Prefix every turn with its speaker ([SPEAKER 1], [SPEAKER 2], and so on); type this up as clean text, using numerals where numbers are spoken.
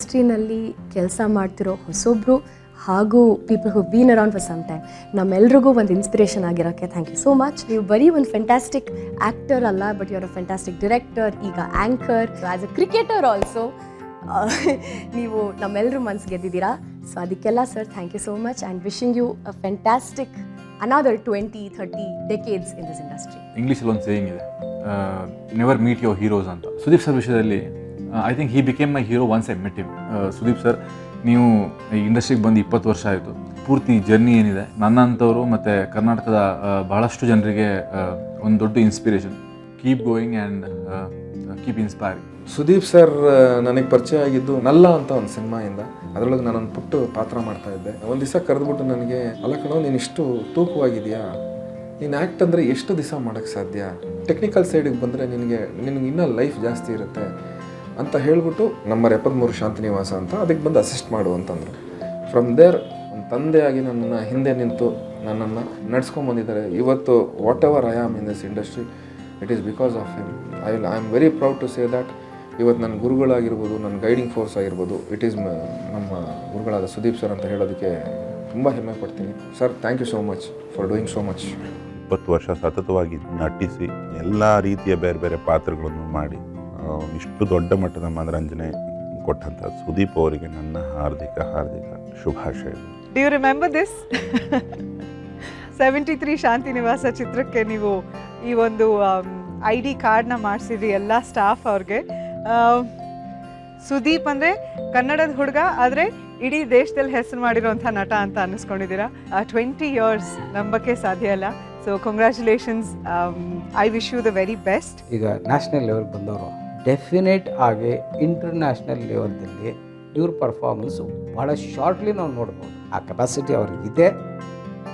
[SPEAKER 1] ಇಂಡಸ್ಟ್ರಿನಲ್ಲಿ ಕೆಲಸ ಮಾಡ್ತಿರೋ ಹೊಸೊಬ್ಬರು ಹಾಗೂ people who been around for some time ನಮ್ಮೆಲ್ರಿಗೂ ಒಂದು ಇನ್ಸ್ಪಿರೇಷನ್ ಆಗಿರೋಕ್ಕೆ ಥ್ಯಾಂಕ್ ಯು ಸೋ ಮಚ್. ನೀವು ಬರೀ ಒಂದು ಫ್ಯಾಂಟಾಸ್ಟಿಕ್ ಆ್ಯಕ್ಟರ್ ಅಲ್ಲ, but you are a fantastic director, ಈಗ anchor, as a cricketer also ನೀವು ನಮ್ಮೆಲ್ಲರೂ ಮನಸ್ಸು ಗೆದ್ದಿದ್ದೀರಾ. ಸೊ ಅದಕ್ಕೆಲ್ಲ sir thank you so much and wishing you a fantastic another 20-30 decades in this industry.
[SPEAKER 2] ಇಂಗ್ಲೀಷಲ್ಲಿ ಒಂದು ಸೇಯಿಂಗ್ ಇದೆ, ನೆವರ್ ಮೀಟ್ ಯುವರ್ ಹೀರೋಸ್ ಅಂತ. ಸುದೀಪ್ ಸರ್ ವಿಷಯದಲ್ಲಿ I think he became my hero once I met him. Sudeep sir, ನೀವು ಈ ಇಂಡಸ್ಟ್ರಿಗೆ ಬಂದು 20 ವರ್ಷ ಆಯಿತು. ಪೂರ್ತಿ ಜರ್ನಿ ಏನಿದೆ ನನ್ನಂಥವ್ರು ಮತ್ತು ಕರ್ನಾಟಕದ ಬಹಳಷ್ಟು ಜನರಿಗೆ ಒಂದು ದೊಡ್ಡ inspiration. Keep going and keep inspiring.
[SPEAKER 3] Sudeep sir ನನಗೆ ಪರಿಚಯ ಆಗಿದ್ದು ನಲ್ಲ ಅಂತ ಒಂದು ಸಿನಿಮಾಯಿಂದ. ಅದರೊಳಗೆ ನಾನೊಂದು ಪುಟ್ಟು ಪಾತ್ರ ಮಾಡ್ತಾ ಇದ್ದೆ. ಒಂದು ದಿವಸ ಕರೆದ್ಬಿಟ್ಟು ನನಗೆ, ಅಲ್ಲ ಕಣೋ ನೀನು ಇಷ್ಟು ತೂಕವಾಗಿದೆಯಾ, ನೀನು ಆ್ಯಕ್ಟ್ ಅಂದರೆ ಎಷ್ಟು ದಿವಸ ಮಾಡೋಕ್ಕೆ ಸಾಧ್ಯ, ಟೆಕ್ನಿಕಲ್ ಸೈಡಿಗೆ ಬಂದರೆ ನಿನಗೆ ಇನ್ನೂ ಲೈಫ್ ಜಾಸ್ತಿ ಇರುತ್ತೆ ಅಂತ ಹೇಳ್ಬಿಟ್ಟು ನಂಬರ್ 73 ಶಾಂತಿನಿವಾಸ ಅಂತ ಅದಕ್ಕೆ ಬಂದು ಅಸಿಸ್ಟ್ ಮಾಡು ಅಂತಂದರು. ಫ್ರಮ್ ದೇರ್ ಒಂದು ತಂದೆಯಾಗಿ ನನ್ನನ್ನು ಹಿಂದೆ ನಿಂತು ನನ್ನನ್ನು ನಡ್ಸ್ಕೊಂಬಂದಿದ್ದಾರೆ. ಇವತ್ತು whatever I am in this industry, it is because of him. I am very proud to say that. ಇವತ್ತು ನನ್ನ ಗುರುಗಳಾಗಿರ್ಬೋದು, ನನ್ನ ಗೈಡಿಂಗ್ ಫೋರ್ಸ್ ಆಗಿರ್ಬೋದು, ಇಟ್ ಈಸ್ ನಮ್ಮ ಗುರುಗಳಾದ ಸುದೀಪ್ ಸರ್ ಅಂತ ಹೇಳೋದಕ್ಕೆ ತುಂಬ ಹೆಮ್ಮೆ ಪಡ್ತೀನಿ. Sir, thank you so much for doing so much.
[SPEAKER 4] 20 ವರ್ಷ ಸತತವಾಗಿ ನಟಿಸಿ ಎಲ್ಲ ರೀತಿಯ ಬೇರೆ ಬೇರೆ ಪಾತ್ರಗಳನ್ನು ಮಾಡಿ ಇಷ್ಟು ದೊಡ್ಡ ಮಟ್ಟದ ಮನರಂಜನೆ ಕೊಟ್ಟಂಥ ಸುದೀಪ್ ಅವರಿಗೆ ನನ್ನ ಹಾರ್ದಿಕ ಶುಭಾಶಯಗಳು.
[SPEAKER 5] Do you remember this? 73 Shantinivasa ಚಿತ್ರಕ್ಕೆ ನೀವು ಈ ಒಂದು ID ಕಾರ್ಡ್ನ ಮಾಡಿಸಿದ್ರಿ ಎಲ್ಲ ಸ್ಟಾಫ್ ಅವ್ರಿಗೆ. ಸುದೀಪ್ ಅಂದರೆ ಕನ್ನಡದ ಹುಡುಗ, ಆದರೆ ಇಡೀ ದೇಶದಲ್ಲಿ ಹೆಸರು ಮಾಡಿರೋಂಥ ನಟ ಅಂತ ಅನ್ನಿಸ್ಕೊಂಡಿದ್ದೀರಾ. 20 ಇಯರ್ಸ್ ನಂಬಕ್ಕೆ ಸಾಧ್ಯ ಅಲ್ಲ. So congratulations, I wish you the very best.
[SPEAKER 6] ಈಗ ನ್ಯಾಷನಲ್ ಲೆವೆಲ್ ಬಂದವರು ಡೆಫಿನೆಟ್ ಆಗಿ ಇಂಟರ್ನ್ಯಾಷನಲ್ ಲೆವೆಲ್ದಲ್ಲಿ ಇವ್ರ ಪರ್ಫಾರ್ಮೆನ್ಸು ಭಾಳ ಶಾರ್ಟ್ಲಿ ನಾವು ನೋಡ್ಬೋದು. ಆ ಕೆಪಾಸಿಟಿ ಅವ್ರಿಗಿದೆ.